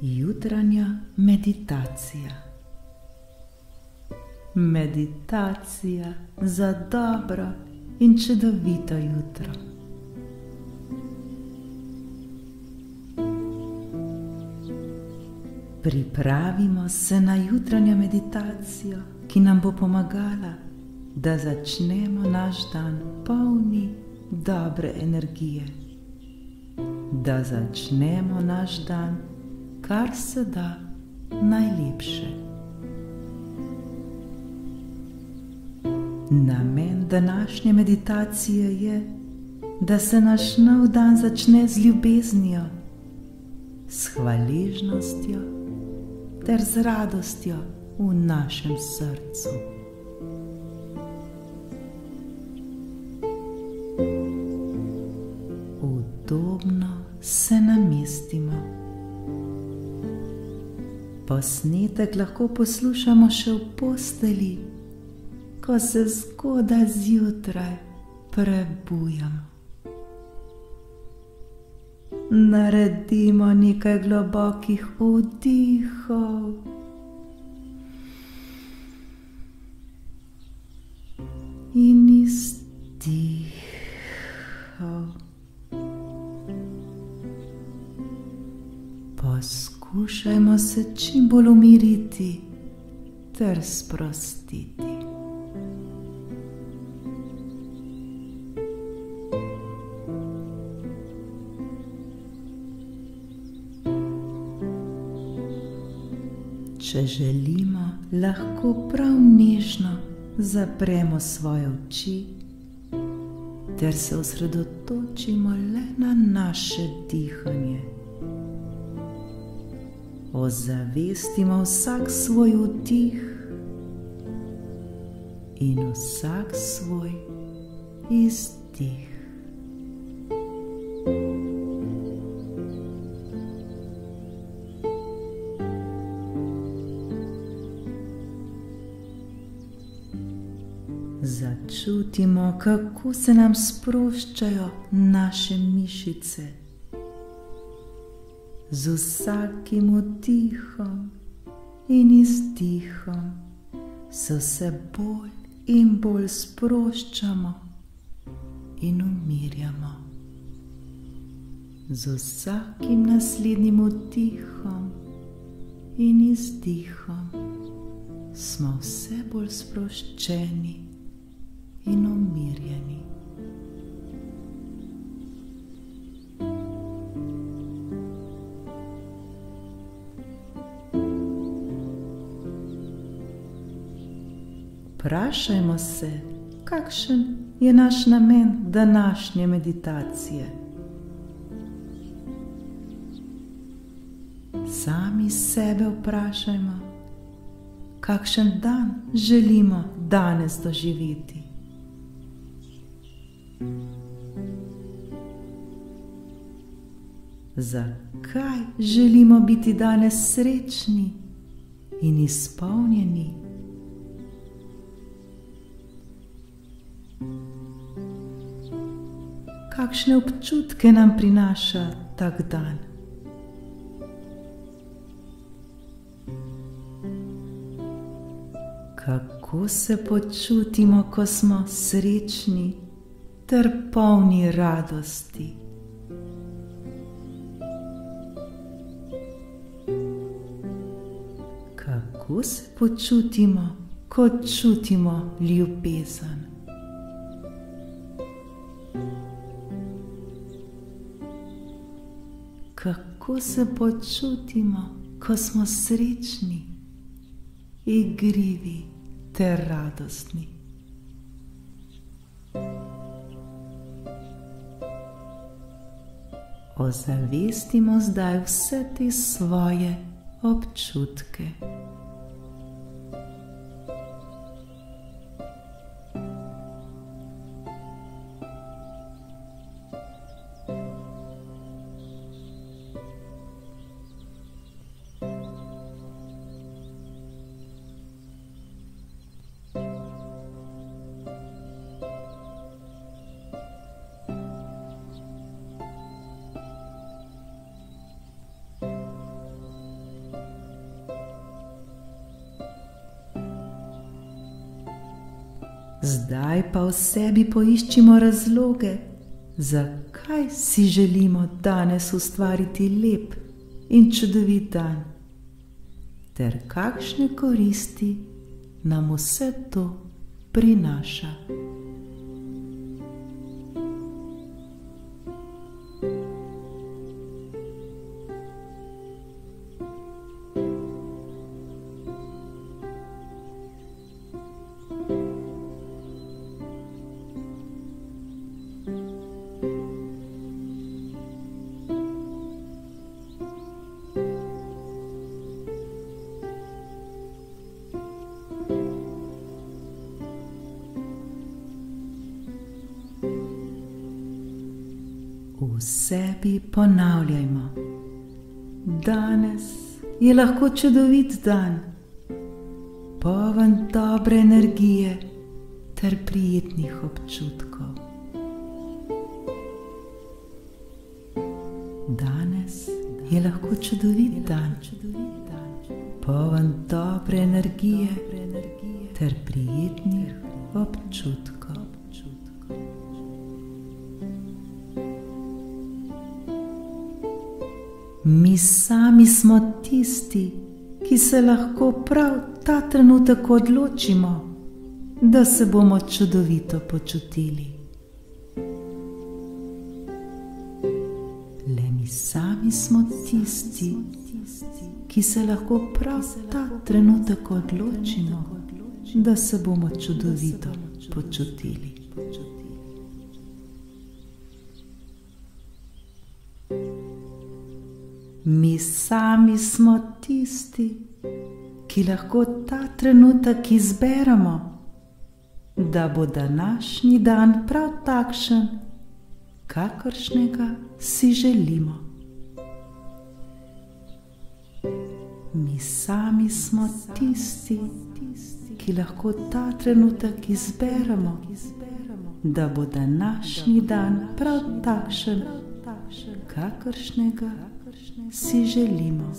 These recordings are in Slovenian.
Jutranja meditacija. Meditacija za dobro in čudovito jutro. Pripravimo se na jutranjo meditacijo, ki nam bo pomagala, da začnemo naš dan polni dobre energije. Da začnemo naš dan kar se da najlepše. Namen današnje meditacije je, da se naš nov dan začne z ljubeznijo, s hvaležnostjo ter z radostjo v našem srcu. Udobno se namestimo. Posnetek lahko poslušamo še v postelji, ko se zgodaj zjutraj prebujamo. Naredimo nekaj globokih vdihov in izdihov. Poskušajmo se čim bolj umiriti ter sprostiti. Če želimo, lahko prav nežno zapremo svoje oči ter se osredotočimo le na naše dihanje. Ozavestimo vsak svoj vdih in vsak svoj izdih. Začutimo, kako se nam sproščajo naše mišice. Z vsakim vdihom in izdihom se vse bolj in bolj sproščamo in umirjamo. Z vsakim naslednjim vdihom in izdihom smo vse bolj sproščeni in umirjeni. Vprašajmo se, kakšen je naš namen današnje meditacije. Sami sebe vprašajmo, kakšen dan želimo danes doživeti. Zakaj želimo biti danes srečni in izpolnjeni? Kakšne občutke nam prinaša tak dan? Kako se počutimo, ko smo srečni ter polni radosti? Kako se počutimo, ko čutimo ljubezen? Kako se počutimo, ko smo srečni, igrivi ter radostni? Ozavestimo zdaj vse te svoje občutke. Zdaj pa v sebi poiščimo razloge, zakaj si želimo danes ustvariti lep in čudovit dan, ter kakšne koristi nam vse to prinaša. V sebi ponavljajmo: danes je lahko čudovit dan, poln dobre energije ter prijetnih občutkov. Danes je lahko čudovit dan, poln dobre energije ter prijetnih občutkov. Mi sami smo tisti, ki se lahko prav ta trenutek odločimo, da se bomo čudovito počutili. Le mi sami smo tisti, ki se lahko prav ta trenutek odločimo, da se bomo čudovito počutili. Mi sami smo tisti, ki lahko ta trenutek izberemo, da bo današnji dan prav takšen, kakršnega si želimo. Mi sami smo tisti, ki lahko ta trenutek izberemo, da bo današnji dan prav takšen, kakršnega si želimo.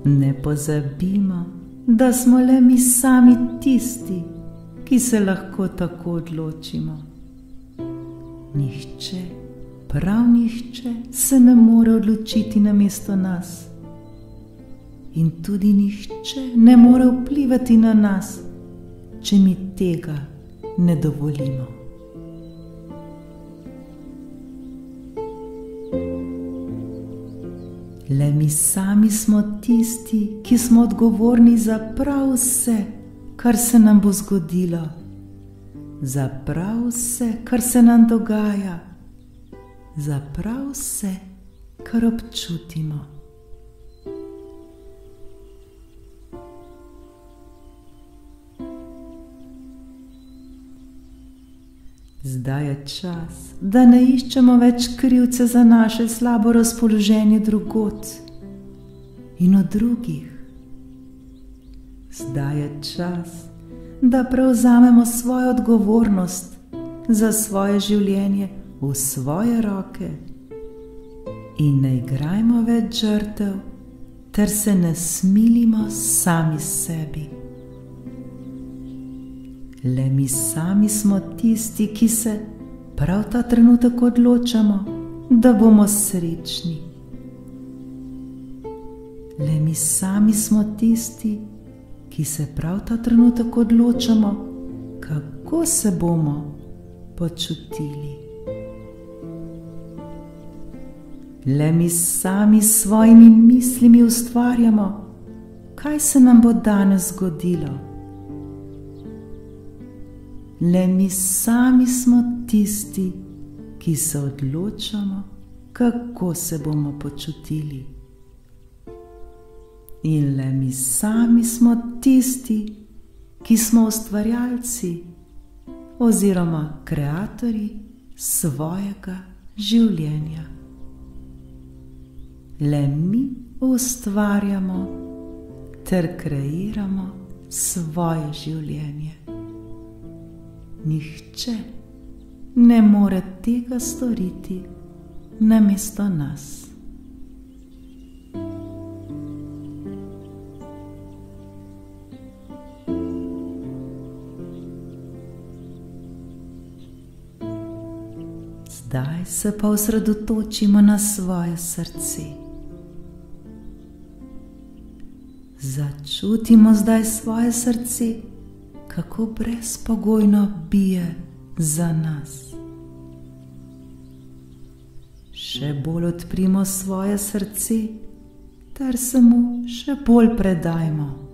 Ne pozabimo, da smo le mi sami tisti, ki se lahko tako odločimo. Nihče, prav nihče se ne more odločiti namesto nas. In tudi nihče ne more vplivati na nas, če mi tega ne dovolimo. Le mi sami smo tisti, ki smo odgovorni za prav vse, kar se nam bo zgodilo, za prav vse, kar se nam dogaja, za prav vse, kar občutimo. Zdaj je čas, da ne iščemo več krivce za naše slabo razpoloženje drugod in od drugih. Zdaj je čas, da prevzamemo svojo odgovornost za svoje življenje v svoje roke in ne igrajmo več žrtev ter se ne smilimo sami sebi. Le mi sami smo tisti, ki se prav ta trenutek odločamo, da bomo srečni. Le mi sami smo tisti, ki se prav ta trenutek odločamo, kako se bomo počutili. Le mi sami s svojimi mislimi ustvarjamo, kaj se nam bo danes zgodilo. Le mi sami smo tisti, ki se odločamo, kako se bomo počutili. In le mi sami smo tisti, ki smo ustvarjalci oziroma kreatorji svojega življenja. Le mi ustvarjamo ter kreiramo svoje življenje. Nihče ne more tega storiti namesto nas. Zdaj se pa osredotočimo na svoje srce. Začutimo zdaj svoje srce, kako brezpogojno bije za nas. Še bolj odprimo svoje srce, ter se mu še bolj predajmo.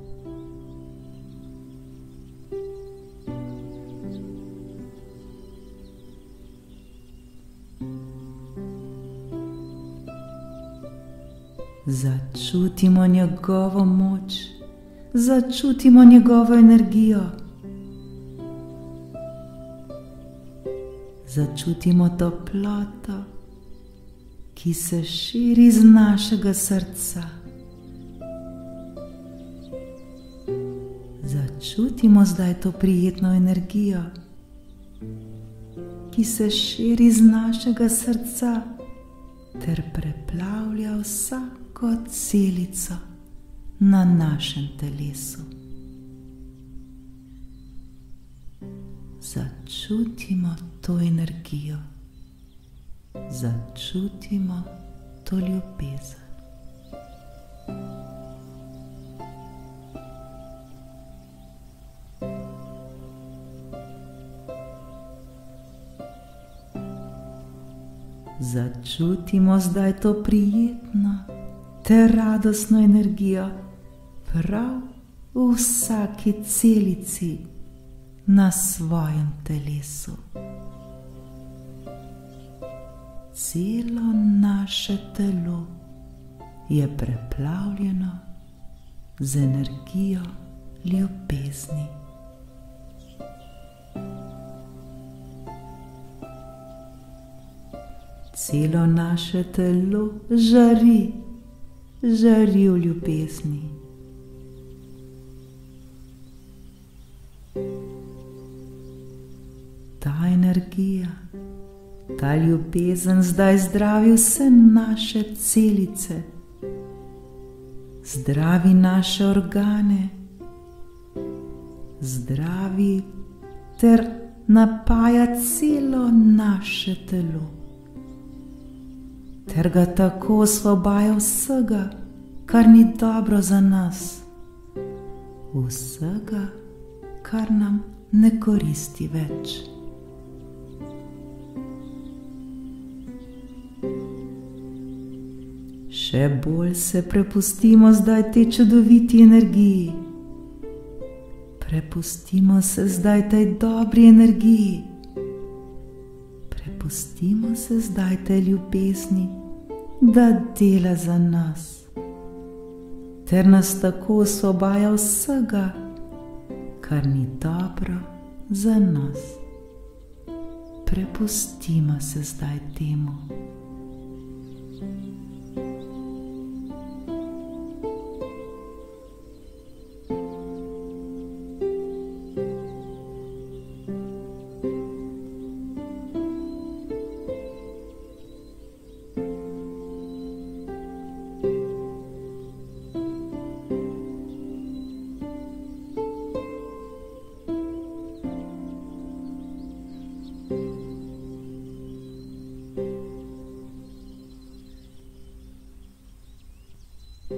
Začutimo njegovo moč, začutimo njegovo energijo. Začutimo toploto, ki se širi iz našega srca. Začutimo zdaj to prijetno energijo, ki se širi iz našega srca ter preplavlja vsako celico na našem telesu. Začutimo to energijo, začutimo to ljubezen. Začutimo zdaj to prijetno ter radostno energijo prav v vsaki celici na svojem telesu. Celo naše telo je preplavljeno z energijo ljubezni. Celo naše telo žari, žari v ljubezni. Ta energija, ta ljubezen zdaj zdravi vse naše celice, zdravi naše organe, zdravi ter napaja celo naše telo, ter ga tako osvobaja vsega, kar ni dobro za nas, vsega, kar nam ne koristi več. Še bolj se prepustimo zdaj tej čudoviti energiji. Prepustimo se zdaj tej dobri energiji. Prepustimo se zdaj tej ljubezni, da dela za nas, ter nas tako osvobaja vsega, kar ni dobro za nas. Prepustimo se zdaj temu.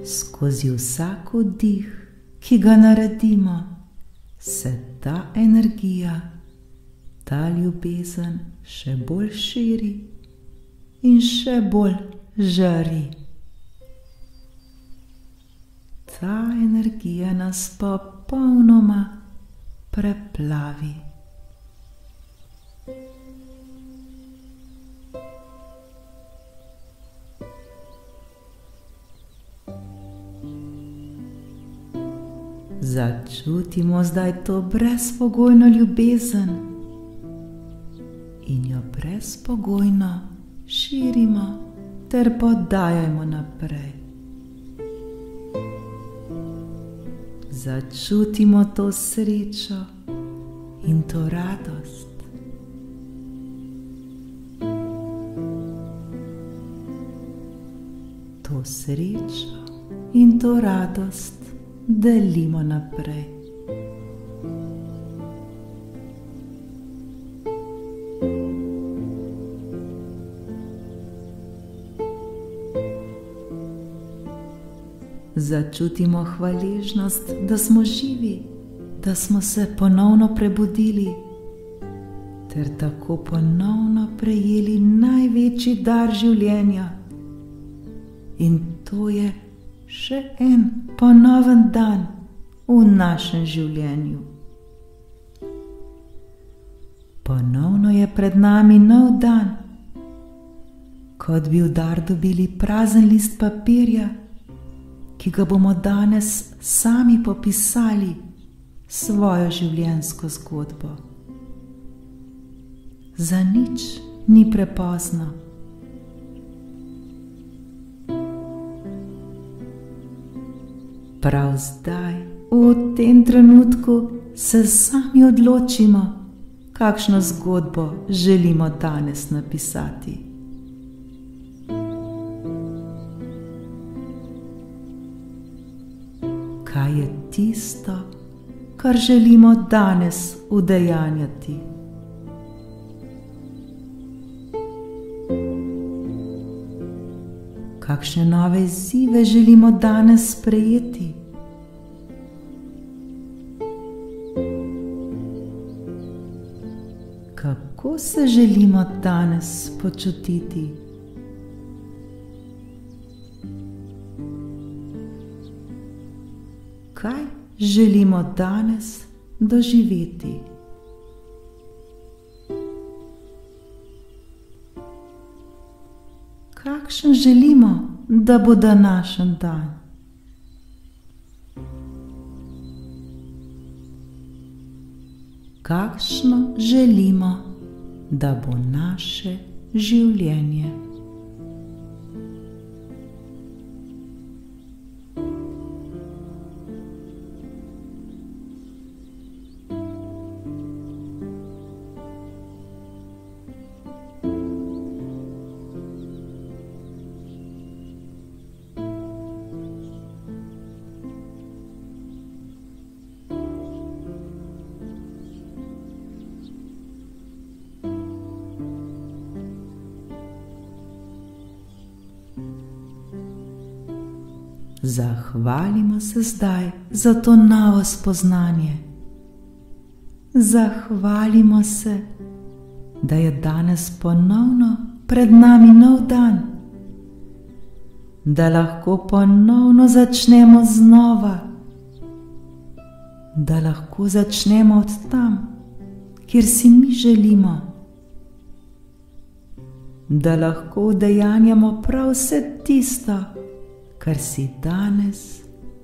Skozi vsak vdih, ki ga naredimo, se ta energija, ta ljubezen še bolj širi in še bolj žari. Ta energija nas popolnoma preplavi. Začutimo zdaj to brezpogojno ljubezen in jo brezpogojno širimo ter podajajmo naprej. Začutimo to srečo in to radost. To srečo in to radost delimo naprej. začutimo hvaležnost, da smo živi, da smo se ponovno prebudili, ter tako ponovno prejeli največji dar življenja. In to je še en ponoven dan v našem življenju. Ponovno je pred nami nov dan, kot bi v dar dobili prazen list papirja, ki ga bomo danes sami popisali svojo življenjsko zgodbo. Za nič ni prepozno. Prav zdaj, v tem trenutku, se sami odločimo, kakšno zgodbo želimo danes napisati. Kaj je tisto, kar želimo danes udejanjati? Kakšne nove izzive želimo danes sprejeti? Kako se želimo danes počutiti? Kaj želimo danes doživeti? Kakšen želimo, da bo današnji dan? Kakšno želimo, da bo naše življenje? Zahvalimo se zdaj za to novo spoznanje. Zahvalimo se, da je danes ponovno pred nami nov dan, da lahko ponovno začnemo znova, da lahko začnemo od tam, kjer si mi želimo, da lahko udejanjamo prav vse tisto, kar si danes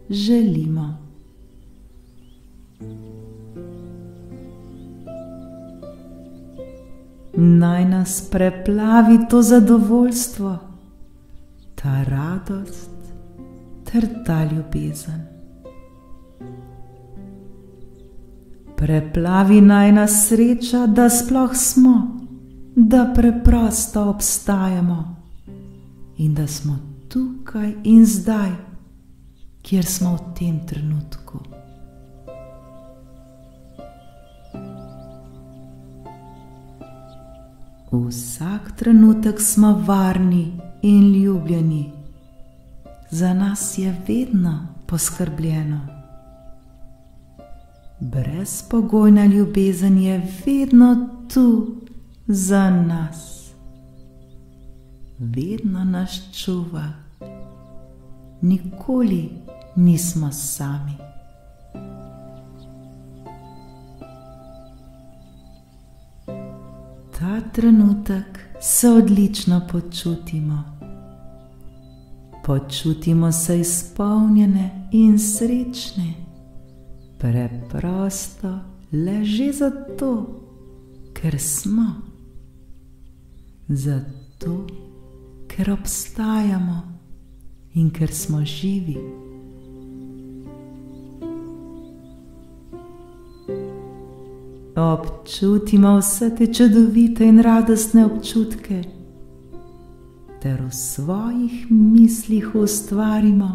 želimo. Naj nas preplavi to zadovoljstvo, ta radost ter ta ljubezen. Preplavi naj nas sreča, da sploh smo, da preprosto obstajamo in da smo tukaj in zdaj, kjer smo v tem trenutku. Vsak trenutek smo varni in ljubljeni. Za nas je vedno poskrbljeno. Brezpogojna ljubezen je vedno tu za nas. Vedno nas čuva. Nikoli nismo sami. Ta trenutek se odlično počutimo. Počutimo se izpolnjene in srečne, preprosto le že zato, ker smo. Zato, ker obstajamo in ker smo živi. Občutimo vse te čudovite in radostne občutke, ter v svojih mislih ustvarimo,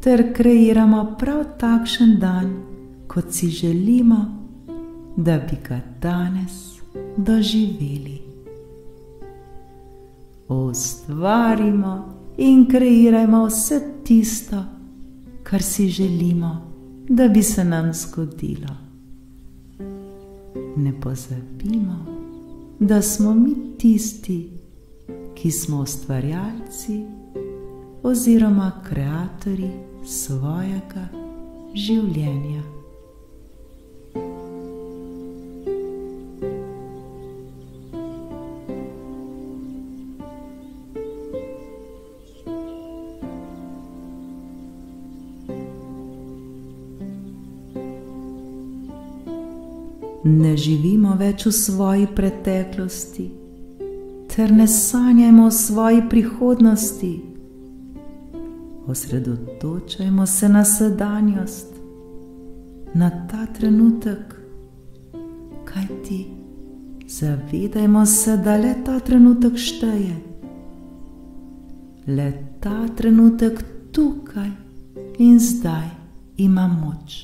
ter kreiramo prav takšen dan, kot si želimo, da bi ga danes doživeli. Ustvarimo in kreirajmo vse tisto, kar si želimo, da bi se nam zgodilo. Ne pozabimo, da smo mi tisti, ki smo ustvarjalci oziroma kreatorji svojega življenja. Ne živimo več v svoji preteklosti, ter ne sanjajmo o svoji prihodnosti. Osredotočajmo se na sedanjost, na ta trenutek, kajti zavedajmo se, da le ta trenutek šteje. Le ta trenutek tukaj in zdaj ima moč.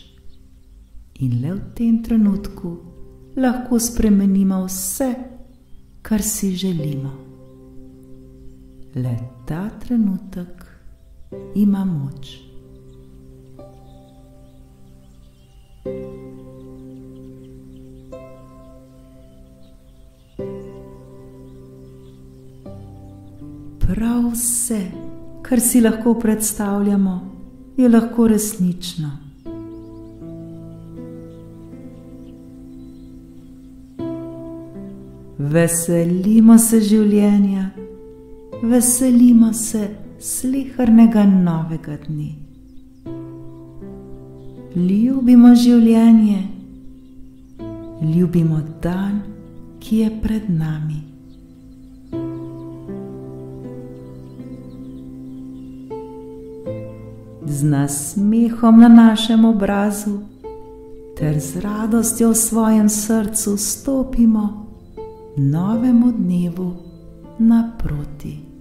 In le v tem trenutku lahko spremenimo vse, kar si želimo. Le ta trenutek ima moč. Prav vse, kar si lahko predstavljamo, je lahko resnično. Veselimo se življenja, veselimo se slehernega novega dne. Ljubimo življenje, ljubimo dan, ki je pred nami. Z nasmehom na našem obrazu ter z radostjo v svojem srcu stopimo novemu dnevu naproti.